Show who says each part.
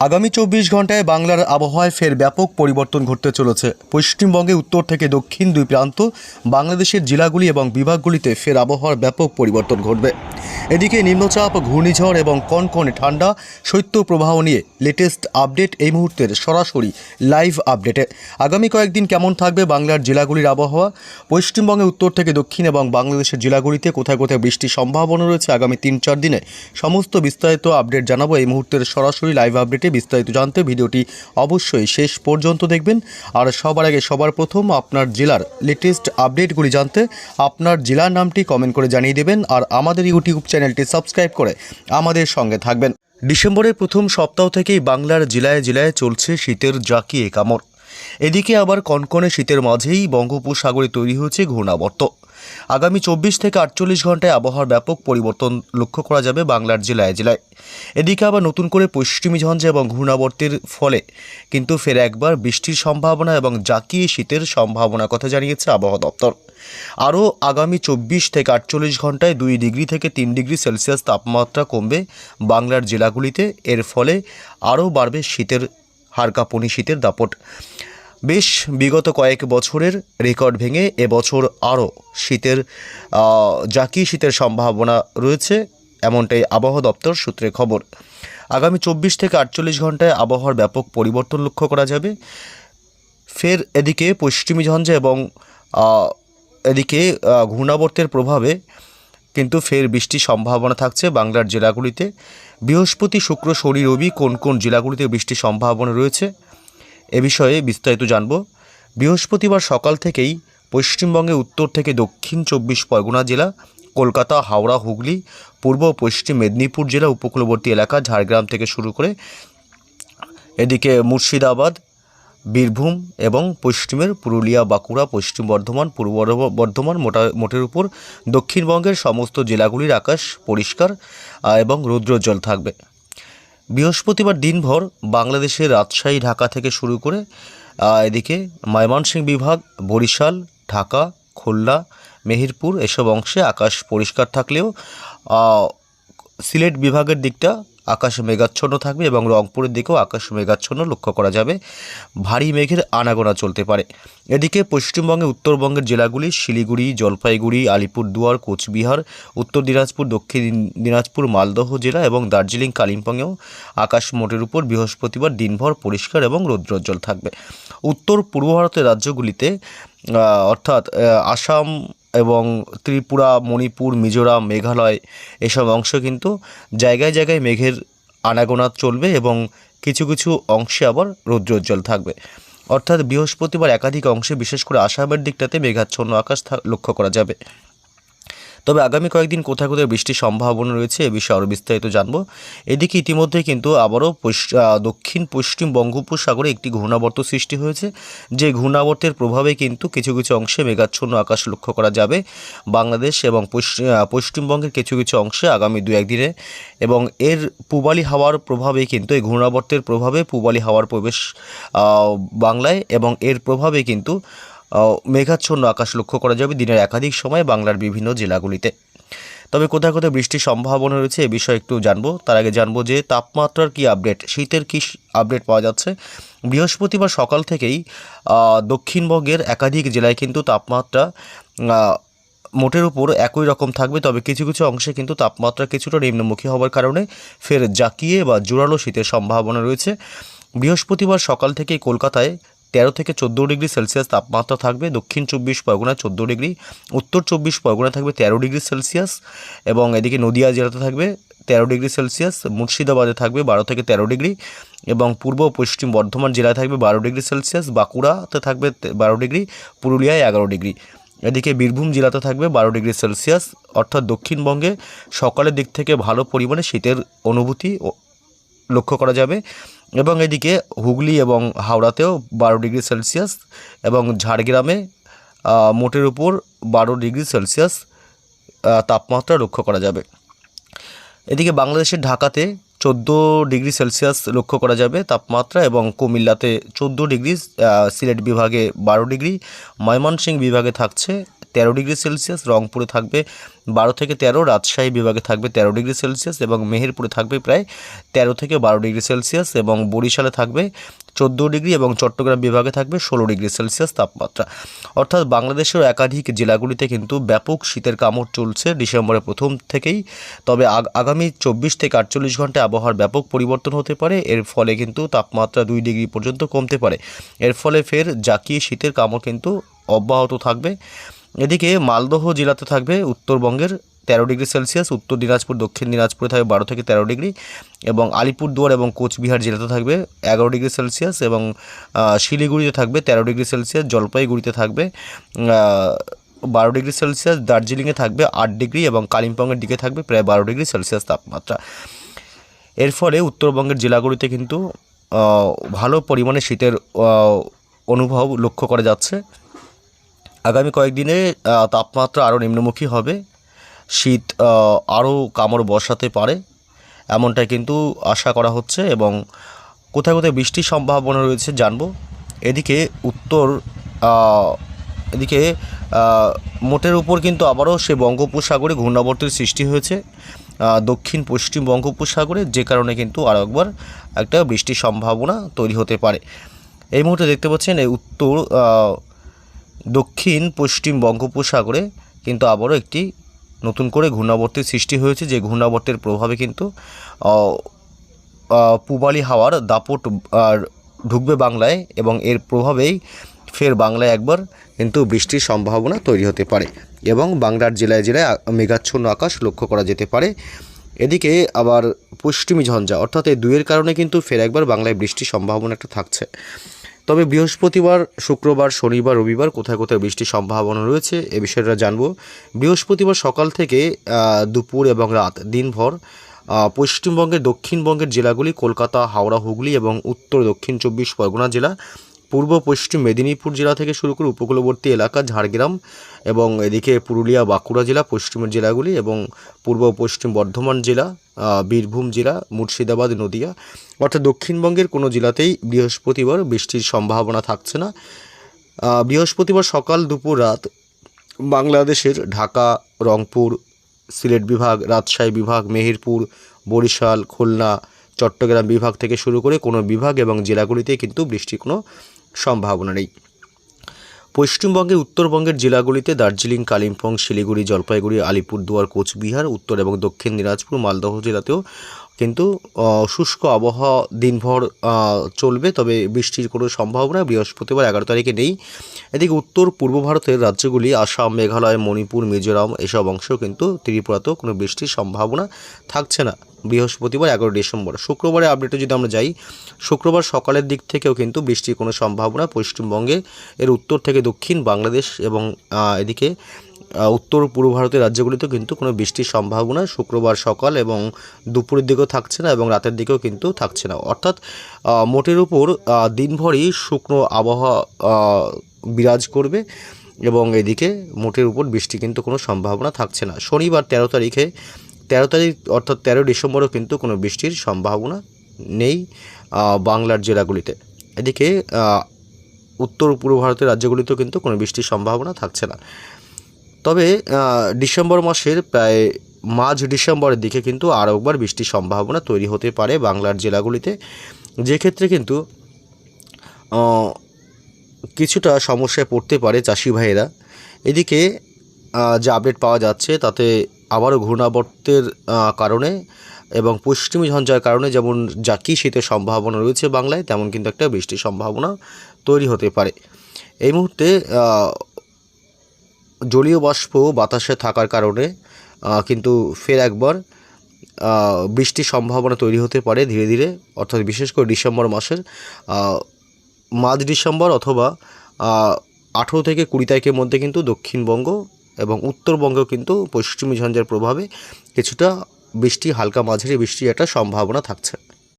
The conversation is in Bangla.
Speaker 1: আগামী 24 ঘন্টায় বাংলার আবহাওয়ায় ফের ব্যাপক পরিবর্তন ঘটতে চলেছে। পশ্চিমবঙ্গে উত্তর থেকে দক্ষিণ দুই প্রান্ত বাংলাদেশের জেলাগুলি এবং বিভাগগুলিতে ফের আবহাওয়ার ব্যাপক পরিবর্তন ঘটবে। এদিকে নিম্নচাপ, ঘূর্ণিঝড় এবং কনকনে ঠান্ডা শৈত্যপ্রবাহ নিয়ে লেটেস্ট আপডেট এই মুহূর্তের সরাসরি লাইভ আপডেটে। আগামী কয়েকদিন কেমন থাকবে বাংলার জেলাগুলির আবহাওয়া, পশ্চিমবঙ্গে উত্তর থেকে দক্ষিণ এবং বাংলাদেশের জেলাগুলিতে কোথায় কোথায় বৃষ্টির সম্ভাবনা রয়েছে আগামী 3-4 দিনে, সমস্ত বিস্তারিত আপডেট জানাবো এই মুহূর্তের সরাসরি লাইভ আপডেটে। বিস্তারিত জানতে ভিডিওটি অবশ্যই শেষ পর্যন্ত দেখবেন। আর সবার আগে সবার প্রথম আপনার জেলার লেটেস্ট আপডেটগুলি জানতে আপনার জেলার নামটি কমেন্ট করে জানিয়ে দেবেন আর আমাদের ইউটিউব চ্যানেলটি সাবস্ক্রাইব করে আমাদের সঙ্গে থাকবেন। ডিসেম্বরের প্রথম সপ্তাহ থেকেই বাংলার জেলায় জেলায় চলছে শীতের জাঁকিয়ে কামড়। এদিকে আবার কনকনে শীতের মাঝেই বঙ্গোপসাগরে তৈরি হয়েছে ঘূর্ণাবর্ত। আগামী 24 থেকে 48 ঘন্টায় আবহাওয়ার ব্যাপক পরিবর্তন লক্ষ্য করা যাবে বাংলার জেলায় জেলায়। এদিকে আবার নতুন করে পশ্চিমী ঝঞ্ঝা এবং ঘূর্ণাবর্তের ফলে কিন্তু ফের একবার বৃষ্টির সম্ভাবনা এবং জাঁকিয়ে শীতের সম্ভাবনার কথা জানিয়েছে আবহাওয়া দপ্তর। আরও আগামী 24 থেকে 48 ঘন্টায় 2 ডিগ্রি থেকে 3 ডিগ্রি সেলসিয়াস তাপমাত্রা কমবে বাংলার জেলাগুলিতে। এর ফলে আরও বাড়বে শীতের হাড়কাঁপুনি, শীতের দাপট। বেশ বিগত কয়েক বছরের রেকর্ড ভেঙে এবছর আরও শীতের জাঁকিয়ে শীতের সম্ভাবনা রয়েছে, এমনটাই আবহাওয়া দপ্তর সূত্রে খবর। আগামী 24 থেকে 48 ঘন্টায় আবহাওয়ার ব্যাপক পরিবর্তন লক্ষ্য করা যাবে। ফের এদিকে পশ্চিমী ঝঞ্ঝা এবং এদিকে ঘূর্ণাবর্তের প্রভাবে কিন্তু ফের বৃষ্টির সম্ভাবনা থাকছে বাংলার জেলাগুলিতে। বৃহস্পতি, শুক্র, শনি, রবি কোন কোন জেলাগুলিতে বৃষ্টির সম্ভাবনা রয়েছে এ বিষয়ে বিস্তারিত জানব। বৃহস্পতিবার সকাল থেকেই পশ্চিমবঙ্গে উত্তর থেকে দক্ষিণ 24 পরগনা জেলা, কলকাতা, হাওড়া, হুগলি, পূর্ব ও পশ্চিম মেদিনীপুর জেলা, উপকূলবর্তী এলাকা, ঝাড়গ্রাম থেকে শুরু করে এদিকে মুর্শিদাবাদ, বীরভূম এবং পশ্চিমের পুরুলিয়া, বাঁকুড়া, পশ্চিম বর্ধমান, পূর্ব বর্ধমান, মোটের উপর দক্ষিণবঙ্গের সমস্ত জেলাগুলির আকাশ পরিষ্কার এবং রৌদ্রোজ্জ্বল থাকবে। বৃহস্পতিবার দিনভর বাংলাদেশের রাজশাহী, ঢাকা থেকে শুরু করে এদিকে ময়মনসিংহ বিভাগ, বরিশাল, ঢাকা, খুলনা, মেহেরপুর এসব অংশে আকাশ পরিষ্কার থাকলেও সিলেট বিভাগের দিকটা আকাশ মেঘাচ্ছন্ন থাকবে এবং রংপুরের দিকেও আকাশ মেঘাচ্ছন্ন লক্ষ্য করা যাবে। ভারী মেঘের আনাগোনা চলতে পারে। এদিকে পশ্চিমবঙ্গে উত্তরবঙ্গের জেলাগুলি শিলিগুড়ি, জলপাইগুড়ি, আলিপুরদুয়ার, কোচবিহার, উত্তর দিনাজপুর, দক্ষিণ দিনাজপুর, মালদহ জেলা এবং দার্জিলিং, কালিম্পংয়েও আকাশ মোটের উপর বৃহস্পতিবার দিনভর পরিষ্কার এবং রৌদ্রোজ্জ্বল থাকবে। উত্তর পূর্ব ভারতের রাজ্যগুলিতে অর্থাৎ আসাম এবং ত্রিপুরা, মণিপুর, মিজোরাম, মেঘালয় এসব অংশ কিন্তু জায়গায় জায়গায় মেঘের আনাগোনা চলবে এবং কিছু কিছু অংশে আবার রৌদ্রোজ্জ্বল থাকবে। অর্থাৎ বৃহস্পতিবার একাধিক অংশে, বিশেষ করে আসামের দিকটাতে মেঘাচ্ছন্ন আকাশ লক্ষ্য করা যাবে। তবে আগামী কয়েকদিন কোথায় কোথায় বৃষ্টির সম্ভাবনা রয়েছে এ বিষয়ে আরও বিস্তারিত জানব। এদিকে ইতিমধ্যে কিন্তু আবারও দক্ষিণ পশ্চিম বঙ্গোপসাগরে একটি ঘূর্ণাবর্ত সৃষ্টি হয়েছে, যে ঘূর্ণাবর্তের প্রভাবে কিন্তু কিছু কিছু অংশে মেঘাচ্ছন্ন আকাশ লক্ষ্য করা যাবে বাংলাদেশ এবং পশ্চিমবঙ্গের কিছু কিছু অংশে আগামী 2-1 দিনে। এবং এর পূবালি হাওয়ার প্রভাবে কিন্তু, এই ঘূর্ণাবর্তের প্রভাবে পূবালি হাওয়ার প্রবেশ বাংলায় এবং এর প্রভাবে কিন্তু মেঘাচ্ছন্ন আকাশ লক্ষ্য করা যাবে দিনের একাধিক সময় বাংলার বিভিন্ন জেলাগুলিতে। তবে কোথায় কোথায় বৃষ্টির সম্ভাবনা রয়েছে এ বিষয়ে একটু জানবো। তার আগে জানবো যে তাপমাত্রার কি আপডেট, শীতের কি আপডেট পাওয়া যাচ্ছে। বৃহস্পতিবার সকাল থেকেই দক্ষিণবঙ্গের একাধিক জেলায় কিন্তু তাপমাত্রা মোটের উপর একই রকম থাকবে, তবে কিছু কিছু অংশে কিন্তু তাপমাত্রা কিছুটা নিম্নমুখী হওয়ার কারণে ফের জাঁকিয়ে বা জোরালো শীতের সম্ভাবনা রয়েছে। বৃহস্পতিবার সকাল থেকেই কলকাতায় 13 থেকে 14 ডিগ্রি সেলসিয়াস তাপমাত্রা থাকবে, দক্ষিণ 24 পরগনায় 14 ডিগ্রি, উত্তর 24 পরগনায় থাকবে 13 ডিগ্রি সেলসিয়াস এবং এদিকে নদিয়া জেলাতে থাকবে 13 ডিগ্রি সেলসিয়াস, মুর্শিদাবাদে থাকবে 12 থেকে 13 ডিগ্রি এবং পূর্ব পশ্চিম বর্ধমান জেলায় থাকবে 12 ডিগ্রি সেলসিয়াস, বাঁকুড়াতে থাকবে 12 ডিগ্রি, পুরুলিয়ায় 11 ডিগ্রি। এদিকে বীরভূম জেলাতে থাকবে 12 ডিগ্রি সেলসিয়াস। অর্থাৎ দক্ষিণবঙ্গে সকালের দিক থেকে ভালো পরিমাণে শীতের অনুভূতি লক্ষ্য করা যাবে এবং এদিকে হুগলি এবং হাওড়াতেও 12 ডিগ্রি সেলসিয়াস এবং ঝাড়গ্রামে মোটের উপর 12 ডিগ্রি সেলসিয়াস তাপমাত্রা লক্ষ্য করা যাবে। এদিকে বাংলাদেশের ঢাকাতে 14 ডিগ্রি সেলসিয়াস লক্ষ্য করা যাবে তাপমাত্রা এবং কুমিল্লাতে 14 ডিগ্রি, সিলেট বিভাগে 12 ডিগ্রি, ময়মনসিংহ বিভাগে থাকছে 13°C, রংপুরে থাকবে 12 থেকে 13, রাজশাহী বিভাগে থাকবে 13°C এবং মেহেরপুরে থাকবে প্রায় 13 থেকে 12°C এবং বরিশালে থাকবে 14° এবং চট্টগ্রাম বিভাগে থাকবে 16°C তাপমাত্রা। অর্থাৎ বাংলাদেশের একাধিক জেলাগুলিতে কিন্তু ব্যাপক শীতের কামড় চলছে ডিসেম্বরের প্রথম থেকেই। তবে আগামী 24 থেকে 48 ঘন্টায় আবহাওয়ার ব্যাপক পরিবর্তন হতে পারে। এর ফলে কিন্তু তাপমাত্রা 2° পর্যন্ত কমতে পারে। এর ফলে ফের জাঁকিয়ে শীতের কামড় কিন্তু অব্যাহত থাকবে। এদিকে মালদহ জেলাতে থাকবে উত্তরবঙ্গের 13°C, উত্তর দিনাজপুর দক্ষিণ দিনাজপুরে থাকবে 12 থেকে 13° এবং আলিপুরদুয়ার এবং কোচবিহার জেলাতে থাকবে 11°C এবং শিলিগুড়িতে থাকবে 13°C, জলপাইগুড়িতে থাকবে 12°C, দার্জিলিংয়ে থাকবে 8° এবং কালিম্পংয়ের দিকে থাকবে প্রায় 12°C তাপমাত্রা। এর ফলে উত্তরবঙ্গের জেলাগুলিতে কিন্তু ভালো পরিমাণে শীতের অনুভব লক্ষ্য করা যাচ্ছে। আগামী কয়েকদিনে তাপমাত্রা আরও নিম্নমুখী হবে, শীত আরও কামড় বসাতে পারে এমনটাই কিন্তু আশা করা হচ্ছে এবং কোথায় কোথায় বৃষ্টির সম্ভাবনা রয়েছে জানব। এদিকে মোটের উপর কিন্তু আবারও সে বঙ্গোপসাগরে ঘূর্ণাবর্তের সৃষ্টি হয়েছে দক্ষিণ পশ্চিম বঙ্গোপসাগরে, যে কারণে কিন্তু আরও একবার একটা বৃষ্টির সম্ভাবনা তৈরি হতে পারে। এই মুহূর্তে দেখতে পাচ্ছেন এই দক্ষিণ পশ্চিম বঙ্গোপসাগরে কিন্তু আবারও একটি নতুন করে ঘূর্ণাবর্তের সৃষ্টি হয়েছে, যে ঘূর্ণাবর্তের প্রভাবে কিন্তু পূবালি হাওয়ার দাপট ঢুকবে বাংলায় এবং এর প্রভাবেই ফের বাংলায় একবার কিন্তু বৃষ্টির সম্ভাবনা তৈরি হতে পারে এবং বাংলার জেলায় জেলায় মেঘাচ্ছন্ন আকাশ লক্ষ্য করা যেতে পারে। এদিকে আবার পশ্চিমী ঝঞ্ঝা অর্থাৎ এই দুয়ের কারণে কিন্তু ফের একবার বাংলায় বৃষ্টির সম্ভাবনা একটা থাকছে। তবে বৃহস্পতিবার, শুক্রবার, শনিবার, রবিবার কোথায় কোথায় বৃষ্টির সম্ভাবনা রয়েছে এ বিষয়টা জানব। বৃহস্পতিবার সকাল থেকে দুপুর এবং রাত দিনভর পশ্চিমবঙ্গের দক্ষিণবঙ্গের জেলাগুলি কলকাতা, হাওড়া, হুগলি এবং উত্তর দক্ষিণ 24 পরগনা জেলা, পূর্ব পশ্চিম মেদিনীপুর জেলা থেকে শুরু করে উপকূলবর্তী এলাকা ঝাড়গ্রাম এবং এদিকে পুরুলিয়া, বাঁকুড়া জেলা পশ্চিমের জেলাগুলি এবং পূর্ব পশ্চিম বর্ধমান জেলা, বীরভূম জেলা, মুর্শিদাবাদ, নদিয়া অর্থাৎ দক্ষিণবঙ্গের কোনো জেলাতেই বৃহস্পতিবার বৃষ্টির সম্ভাবনা থাকছে না। বৃহস্পতিবার সকাল, দুপুর, রাত বাংলাদেশের ঢাকা, রংপুর, সিলেট বিভাগ, রাজশাহী বিভাগ, মেহেরপুর, বরিশাল, খুলনা, চট্টগ্রাম বিভাগ থেকে শুরু করে কোনো বিভাগ এবং জেলাগুলিতে কিন্তু বৃষ্টির কোনো সম্ভাবনা নেই। পশ্চিমবঙ্গের উত্তরবঙ্গের জেলাগুলিতে দার্জিলিং, কালিম্পং, শিলিগুড়ি, জলপাইগুড়ি, আলিপুরদুয়ার, কোচবিহার, উত্তর এবং দক্ষিণ দিনাজপুর, মালদহ জেলাতেও কিন্তু শুষ্ক আবহাওয়া দিনভর চলবে, তবে বৃষ্টির কোনো সম্ভাবনা বৃহস্পতিবার 11 তারিখে নেই। এদিকে উত্তর পূর্ব ভারতের রাজ্যগুলি আসাম, মেঘালয়, মণিপুর, মিজোরাম এসব অংশেও কিন্তু ত্রিপুরাতেও কোনো বৃষ্টির সম্ভাবনা থাকছে না বৃহস্পতিবার 11 ডিসেম্বর। শুক্রবারের আপডেটে যদি আমরা যাই, শুক্রবার সকালের দিক থেকেও কিন্তু বৃষ্টির কোনো সম্ভাবনা পশ্চিমবঙ্গে এর উত্তর থেকে দক্ষিণ বাংলাদেশ এবং এদিকে উত্তর পূর্ব ভারতের রাজ্যগুলিতেও কিন্তু কোনো বৃষ্টির সম্ভাবনা শুক্রবার সকাল এবং দুপুরের দিকেও থাকছে না এবং রাতের দিকেও কিন্তু থাকছে না। অর্থাৎ মোটের উপর দিনভরই শুকনো আবহাওয়া বিরাজ করবে এবং এদিকে মোটের উপর বৃষ্টি কিন্তু কোনো সম্ভাবনা থাকছে না। শনিবার 13 তারিখ অর্থাৎ 13 ডিসেম্বরও কিন্তু কোনো বৃষ্টির সম্ভাবনা নেই বাংলার জেলাগুলিতে। এদিকে উত্তর পূর্ব ভারতের রাজ্যগুলিতেও কিন্তু কোনো বৃষ্টির সম্ভাবনা থাকছে না। তবে ডিসেম্বর মাসের প্রায় মাঝ ডিসেম্বরের দিকে কিন্তু আরও একবার বৃষ্টির সম্ভাবনা তৈরি হতে পারে বাংলার জেলাগুলিতে, যে ক্ষেত্রে কিন্তু কিছুটা সমস্যায় পড়তে পারে চাষি ভাইয়েরা। এদিকে যে আপডেট পাওয়া যাচ্ছে তাতে আবারও ঘূর্ণাবর্তের কারণে এবং পশ্চিমী ঝঞ্ঝার কারণে যেমন জাঁকি শীতের সম্ভাবনা রয়েছে বাংলায়, তেমন কিন্তু একটা বৃষ্টির সম্ভাবনা তৈরি হতে পারে। এই মুহূর্তে জলীয় বাষ্প বাতাসে থাকার কারণে কিন্তু ফের একবার বৃষ্টির সম্ভাবনা তৈরি হতে পারে ধীরে ধীরে, অর্থাৎ বিশেষ করে ডিসেম্বর মাসের মাঝ ডিসেম্বর অথবা 18 থেকে 20 তারিখের মধ্যে কিন্তু দক্ষিণবঙ্গ এবং উত্তরবঙ্গেও কিন্তু পশ্চিমী ঝঞ্ঝার প্রভাবে কিছুটা বৃষ্টি, হালকা মাঝারি বৃষ্টির একটা সম্ভাবনা থাকছে।